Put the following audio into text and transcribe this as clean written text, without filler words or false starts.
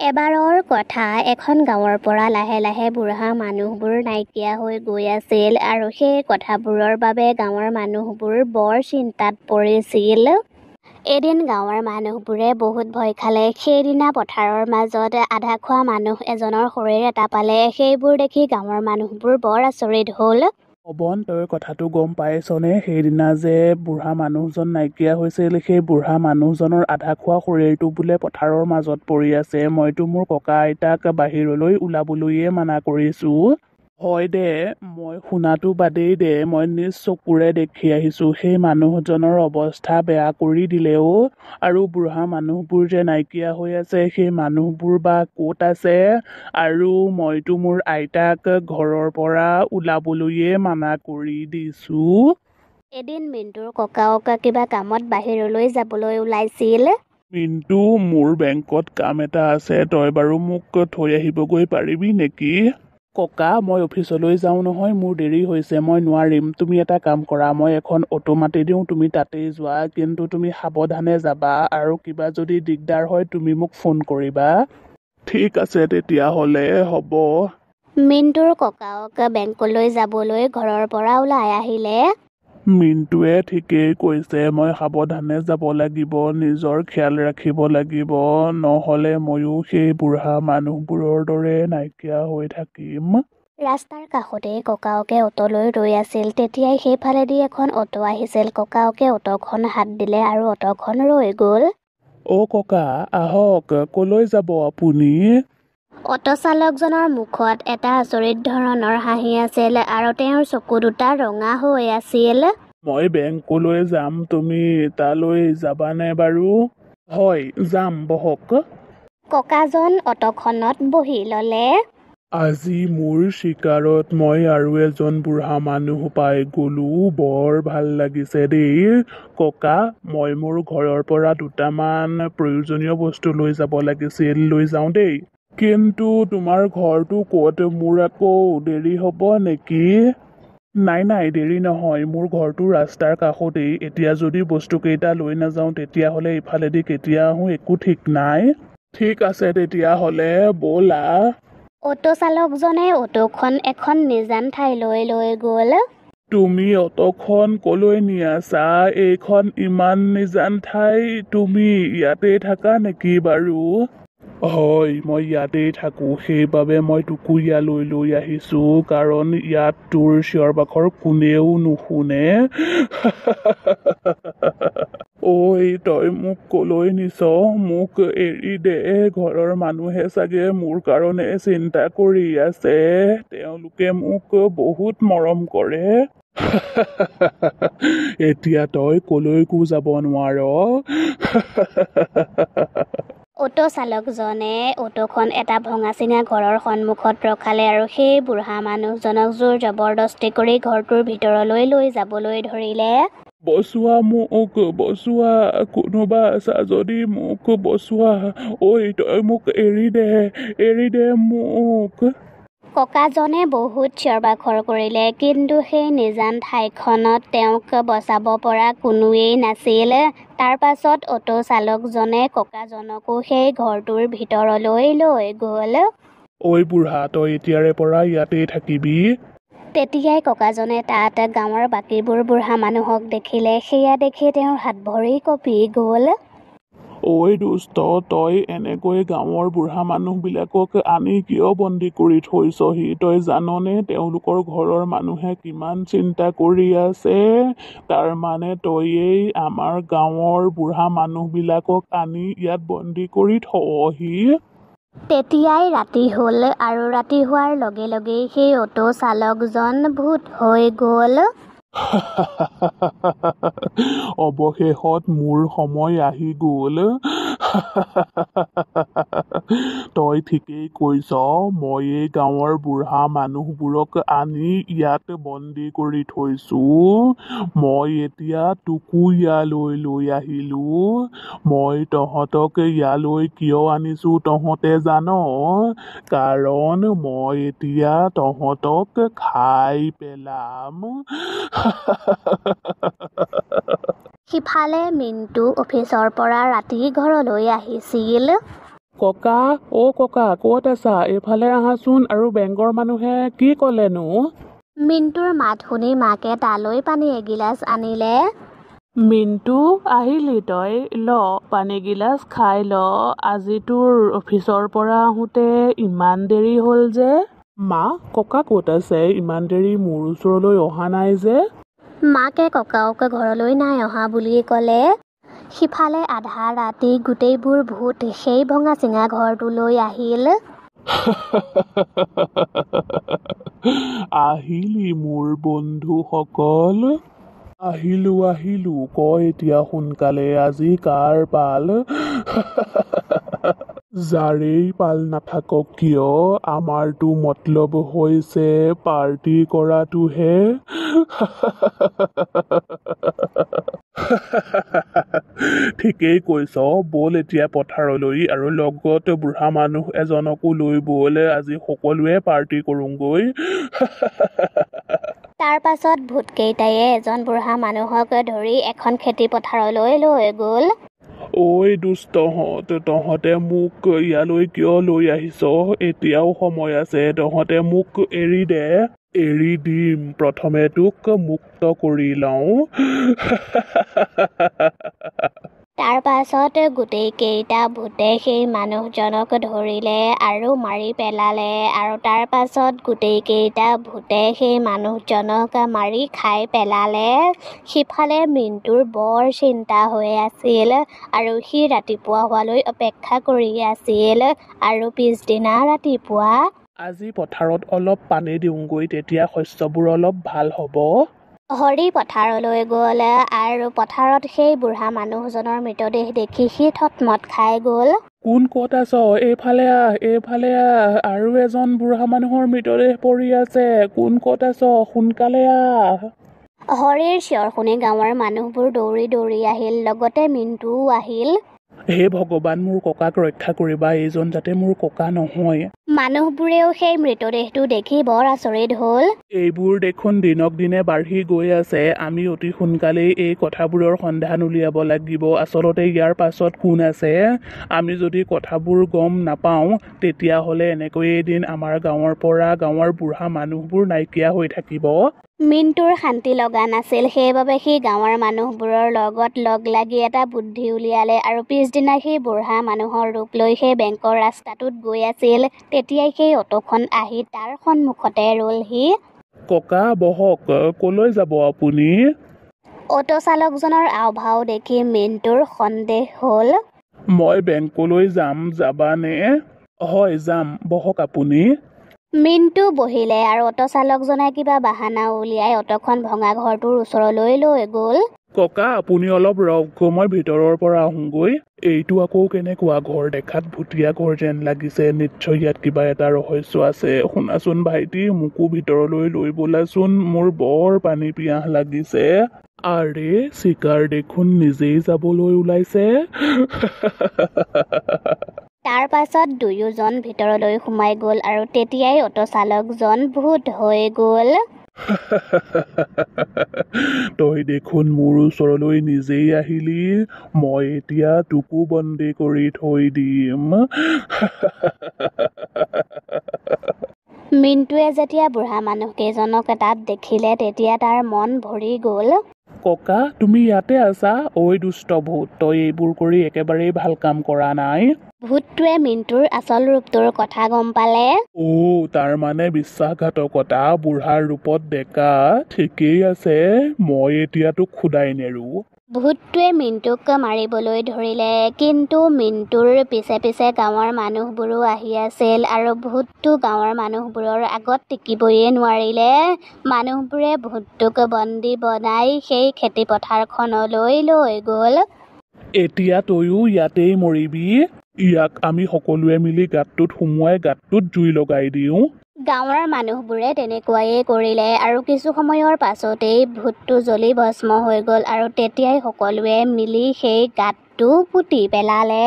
এবাৰৰ কথা এখন গাঁৱৰ পৰা লাহে লাহে বুঢ়া মানুহবোৰ নাইকিয়া হৈ গৈ আছিল আৰু সেই কথাবোৰৰ বাবে গাঁৱৰ মানুহবোৰ বৰ চিন্তাত পৰিছিল। এদিন গাঁৱৰ মানুহবোৰে বহুত ভয় খালে। সেইদিনা পথাৰৰ মাজত আধা খোৱা মানুহ এজনৰ শৰীৰ এটা পালে। সেইবোৰ দেখি গাঁৱৰ মানুহবোৰ বৰ আচৰিত হ'ল। পৱন, তই কথাটো গম পাইছনে? সেইদিনা যে বুঢ়া মানুহজন নাইকিয়া হৈছিল, সেই বুঢ়া মানুহজনৰ আধা খোৱা শৰীৰটো বোলে পথাৰৰ মাজত পৰি আছে। মইতো মোৰ ককা আইতাক বাহিৰলৈ ওলাবলৈয়ে মানা কৰিছো। হয় দে, মই শুনাটো বাদেই দে, মই নিজ চকুৰে দেখি আহিছো। সেই মানুহজনৰ অৱস্থা বেয়া কৰি দিলেও। আৰু বুঢ়া মানুহবোৰ যে নাইকিয়া হৈ আছে, সেই মানুহবোৰ বা ক'ত আছে? আৰু মইতো মোৰ আইতাক ঘৰৰ পৰা ওলাবলৈয়ে মানা কৰি দিছো। এদিন মিণ্টুৰ ককাওক কিবা কামত বাহিৰলৈ যাবলৈ ওলাইছিল। মিণ্টু, মোৰ বেংকত কাম এটা আছে, তই বাৰু মোক থৈ আহিবগৈ পাৰিবি নেকি? ককা, মই অফিচলৈ যাওঁ নহয়, মোৰ দেৰি হৈছে, মই নোৱাৰিম। তুমি এটা কাম কৰা, মই এখন অটো মাতি দিওঁ, তুমি তাতেই যোৱা, কিন্তু তুমি সাৱধানে যাবা আৰু কিবা যদি দিগদাৰ হয় তুমি মোক ফোন কৰিবা। ঠিক আছে তেতিয়াহ'লে, হ'ব। মিণ্টুৰ ককাওক বেংকলৈ যাবলৈ ঘৰৰ পৰা ওলাই আহিলে। মিণ্টুৱে ঠিকেই কৈছে, মই সাৱধানে যাব লাগিব, নিজৰ খেয়াল ৰাখিব লাগিব, নহ'লে ময়ো সেই বুঢ়া মানুহবোৰৰ দৰে নাইকিয়া হৈ থাকিম। ৰাস্তাৰ কাষতেই ককাওকে অটোলৈ ৰৈ আছিল। তেতিয়াই সেইফালেদি এখন অটো আহিছিল। ককাওকে অটোখন হাত দিলে আৰু অটোখন ৰৈ গ'ল। অ' ককা, আহক, কলৈ যাব আপুনি? অটো চালকজনৰ মুখত এটা আচৰিত ধৰণৰ হাঁহি আছিল আৰু তেওঁৰ চকু দুটা ৰঙা হৈ আছিল। মই বেংকলৈ যাম, তুমি তালৈ যাবানে বাৰু? হয়, যাম, বহক। ককাজন অটোখনত বহি ল'লে। আজি মোৰ চিকাৰত মই আৰু এজন বুঢ়া মানুহ পাই গ'লো, বৰ ভাল লাগিছে দেই। ককা, মই মোৰ ঘৰৰ পৰা দুটামান প্ৰয়োজনীয় বস্তু লৈ যাব লাগিছিল, লৈ যাওঁ দেই। কিন্তু তোমাৰ ঘৰটো ক'ত? মোৰ আকৌ দেৰি হ'ব নেকি? নাই নাই, দেৰি নহয়, মোৰ ঘৰটো ৰাস্তাৰ কাষতেই। এতিয়া যদি বস্তুকেইটা লৈ নাযাওঁ তেতিয়াহ'লে ইফালেদি কেতিয়া আহোঁ একো ঠিক নাই। ঠিক আছে তেতিয়াহ'লে, ব'লা। অটো চালকজনে অটোখন এখন নিজান ঠাইলৈ লৈ গ'ল। তুমি অটোখন কলৈ নি আছা? এইখন ইমান নিজান ঠাই, তুমি ইয়াতে থাকা নেকি বাৰু? হয়, মই ইয়াতেই থাকোঁ, সেইবাবে মই তোকো ইয়ালৈ লৈ আহিছোঁ, কাৰণ ইয়াত তোৰ চিঞৰ বাখৰ কোনেও নুশুনে। ঐ, তই মোক কলৈ নিছ? মোক এৰি দে, ঘৰৰ মানুহে চাগে মোৰ কাৰণে চিন্তা কৰি আছে, তেওঁলোকে মোক বহুত মৰম কৰে। এতিয়া তই কলৈকো যাব নোৱাৰ। অটো চালকজনে অটোখন এটা ভঙা চিঙা ঘৰৰ সন্মুখত ৰখালে আৰু সেই বুঢ়া মানুহজনক জোৰ জবৰদস্তি কৰি ঘৰটোৰ ভিতৰলৈ লৈ যাবলৈ ধৰিলে। বচোৱা মোক, বচোৱা, কোনোবা আছা যদি মোক বচোৱা। ঐ, তই মোক এৰি দে মোক। ককাজনে বহুত চিঞৰ বাখৰ কৰিলে, কিন্তু সেই নিজান ঠাইখনত তেওঁক বচাব পৰা কোনোৱেই নাছিল। তাৰ পাছত অটো চালকজনে ককাজনকো সেই ঘৰটোৰ ভিতৰলৈ লৈ গ'ল। ঐ বুঢ়া, তই এতিয়াৰে পৰা ইয়াতেই থাকিবি। তেতিয়াই ককাজনে তাত গাঁৱৰ বাকীবোৰ বুঢ়া মানুহক দেখিলে। সেয়া দেখি তেওঁৰ হাত ভৰি কঁপি গ'ল। ঐ দুষ্ট, তই এনেকৈ গাঁৱৰ বুঢ়া মানুহবিলাকক আনি কিয় বন্দী কৰি থৈছহি? তই জাননে তেওঁলোকৰ ঘৰৰ মানুহে কিমান চিন্তা কৰি আছে? তাৰ মানে তইয়েই আমাৰ গাঁৱৰ বুঢ়া মানুহবিলাকক আনি ইয়াত বন্দী কৰি থ'হি? তেতিয়াই ৰাতি হ'ল আৰু ৰাতি হোৱাৰ লগে লগেই সেই অটো চালকজন ভূত হৈ গ'ল। অৱশেষত মোৰ সময় আহি গ'ল। তই ঠিকেই কৈছ, ময়েই গাঁৱৰ বুঢ়া মানুহবোৰক আনি ইয়াত বন্দী কৰি থৈছো। মই এতিয়া তোকো ইয়ালৈ লৈ আহিলো। মই তহঁতক ইয়ালৈ কিয় আনিছো তহঁতে জান? কাৰণ মই এতিয়া তহঁতক খাই পেলাম। সিফালে মিণ্টু অফিচৰ পৰা ৰাতি ঘৰলৈ আহিছিল। ককা, অ' ককা, ক'ত আছা? এইফালে আহাচোন। আৰু বেংকৰ মানুহে কি ক'লেনো? মিণ্টুৰ মাত শুনি মাকে তালৈ পানী এগিলাচ আনিলে। মিণ্টু, আহিলি তই? ল, পানী গিলাচ খাই ল। আজি তোৰ অফিচৰ পৰা আহোঁতে ইমান দেৰি হ'ল যে? মা, ককা ক'ত আছে? ইমান দেৰি মোৰ ওচৰলৈ অহা নাই যে? মাকে ককাওক ঘৰলৈ নাই অহা বুলি ক'লে। সিফালে আধা ৰাতি গোটেইবোৰ ভূত সেই ভঙা চিঙা ঘৰটোলৈ আহিল। আহিলি মোৰ বন্ধুসকল? আহিলো, কয় এতিয়া সোনকালে, আজি কাৰ পাল? যাৰেই পাল নাথাকক কিয়, আমাৰতো মতলব হৈছে পাৰ্টি কৰাটোহে। ঠিকেই কৈছ, ব'ল এতিয়া পথাৰলৈ, আৰু লগত বুঢ়া মানুহ এজনকো লৈ ব'ল, আজি সকলোৱে পাৰ্টি কৰোঁগৈ। তাৰ পাছত ভূতকেইটায়ে এজন বুঢ়া মানুহক ধৰি এখন খেতি পথাৰলৈ লৈ গ'ল। ঐ দুষ্টহঁত, তহঁতে মোক ইয়ালৈ কিয় লৈ আহিছ? এতিয়াও সময় আছে, তহঁতে মোক এৰি দে। এৰি দিম, প্ৰথমে তোক মুক্ত কৰি লওঁ। তাৰ পাছত গোটেইকেইটা ভূতে সেই মানুহজনক ধৰিলে আৰু মাৰি পেলালে, আৰু তাৰ পাছত গোটেইকেইটা ভূতে সেই মানুহজনক মাৰি খাই পেলালে। সিফালে মিণ্টুৰ বৰ চিন্তা হৈ আছিল, আৰু সি ৰাতিপুৱা হোৱালৈ অপেক্ষা কৰি আছিল। আৰু পিছদিনা ৰাতিপুৱা আজি পথাৰত অলপ পানী দিওঁগৈ, তেতিয়া শস্যবোৰ অলপ ভাল হ'ব। হৰি পথাৰলৈ গ'ল, আৰু পথাৰত সেই বুঢ়া মানুহজনৰ মৃতদেহ দেখি সি থতমত খাই গ'ল। কোন ক'ত আছ? এইফালে আহ, আৰু এজন বুঢ়া মানুহৰ মৃতদেহ পৰি আছে। কোন ক'ত আছ? সোনকালে আহ। হৰিৰ চিঞৰ শুনি গাঁৱৰ মানুহবোৰ দৌৰি দৌৰি আহিল, লগতে মিণ্টুও আহিল। হে ভগৱান, মোৰ ককাক ৰক্ষা কৰিবা, এইজন যাতে মোৰ ককা নহয়। মানুহবোৰেও সেই মৃতদেহটো দেখি বৰ আচৰিত হ'ল। এইবোৰ দেখোন দিনক দিনে বাঢ়ি গৈ আছে। আমি অতি সোনকালেই এই কথাবোৰৰ সন্ধান উলিয়াব লাগিব। আচলতে ইয়াৰ পাছত কোন আছে? আমি যদি কথাবোৰ গম নাপাওঁ, তেতিয়াহ'লে এনেকৈয়ে এদিন আমাৰ গাঁৱৰ পৰা গাঁৱৰ বুঢ়া মানুহবোৰ নাইকিয়া হৈ থাকিব। মিণ্টুৰ শান্তি লগা নাছিল, সেইবাবে সি গাঁৱৰ মানুহবোৰৰ লগত লগ লাগি এটা বুদ্ধি উলিয়ালে, আৰু পিছদিনা সেই বুঢ়া মানুহৰ ৰূপ লৈ সেই বেংকৰ ৰাস্তাটোত গৈ আছিল। তেতিয়াই সেই অটোখন আহি তাৰ সন্মুখতে ৰলহি। ককা বহক, কলৈ যাব আপুনি? অটো চালকজনৰ আওভাও দেখি মিণ্টুৰ সন্দেহ হ'ল। মই বেংকলৈ যাম, যাবানে? হয় যাম, বহক আপুনি। মিণ্টু বহিলে, আৰু অটো চালকজনে কিবা বাহানা উলিয়াই অটোখন ভঙা ঘৰটোৰ ওচৰলৈ লৈ গ'ল। ককা আপুনি অলপ ৰওক, মই ভিতৰৰ পৰা আহোঁগৈ। এইটো আকৌ কেনেকুৱা ঘৰ? দেখাত ভুটীয়া ঘৰ যেন লাগিছে। নিশ্চয় ইয়াত কিবা এটা ৰহস্য আছে। শুনাচোন ভাইটি, মোকো ভিতৰলৈ লৈ ব'লাচোন, মোৰ বৰ পানী পিয়াহ লাগিছে। আৰে, চিকাৰ দেখোন নিজেই যাবলৈ ওলাইছে। তাৰ পাছত দুয়োজন ভিতৰলৈ সোমাই গ'ল, আৰু তেতিয়াই অটো চালকজন ভূত হৈ গ'ল। তই দেখোন মোৰ ওচৰলৈ নিজেই আহিলি। মই এতিয়া তোকো বন্দী কৰি থৈ দিম। মিণ্টুৱে যেতিয়া বুঢ়া মানুহকেইজনক তাত দেখিলে, তেতিয়া তাৰ মন ভৰি গ'ল। ককা, তুমি ইয়াতে আছা? ঐ দুষ্ট ভূত, তই এইবোৰ কৰি একেবাৰেই ভাল কাম কৰা নাই। ভূতটোৱে মিণ্টুৰ আচল ৰূপটোৰ কথা গম পালে। তাৰ মানে বিশ্বাসঘাতকতা, বুঢ়াৰ ৰূপত ডেকা। ঠিকেই আছে, মই এতিয়া তোক খুদাই নেৰো। ভূতটোৱে মিণ্টুক মাৰিবলৈ ধৰিলে, কিন্তু মিণ্টুৰ পিছে পিছে গাঁৱৰ মানুহবোৰো আহি আছিল, আৰু ভূতটো গাঁৱৰ মানুহবোৰৰ আগত টিকিবয়ে নোৱাৰিলে। মানুহবোৰে ভূতটোক বন্দী বনাই সেই খেতি পথাৰখনলৈ লৈ গ'ল। এতিয়া তয়ো ইয়াতেই মৰিবি। ইয়াক আমি সকলোৱে মিলি গাঁতটোত সুমুৱাই গাঁতটোত জুই লগাই দিওঁ। গাঁৱৰ মানুহবোৰে তেনেকুৱায়ে কৰিলে, আৰু কিছু সময়ৰ পাছতেই ভূতটো জ্বলি ভস্ম হৈ গ'ল, আৰু তেতিয়াই সকলোৱে মিলি সেই গাঁতটো পুতি পেলালে।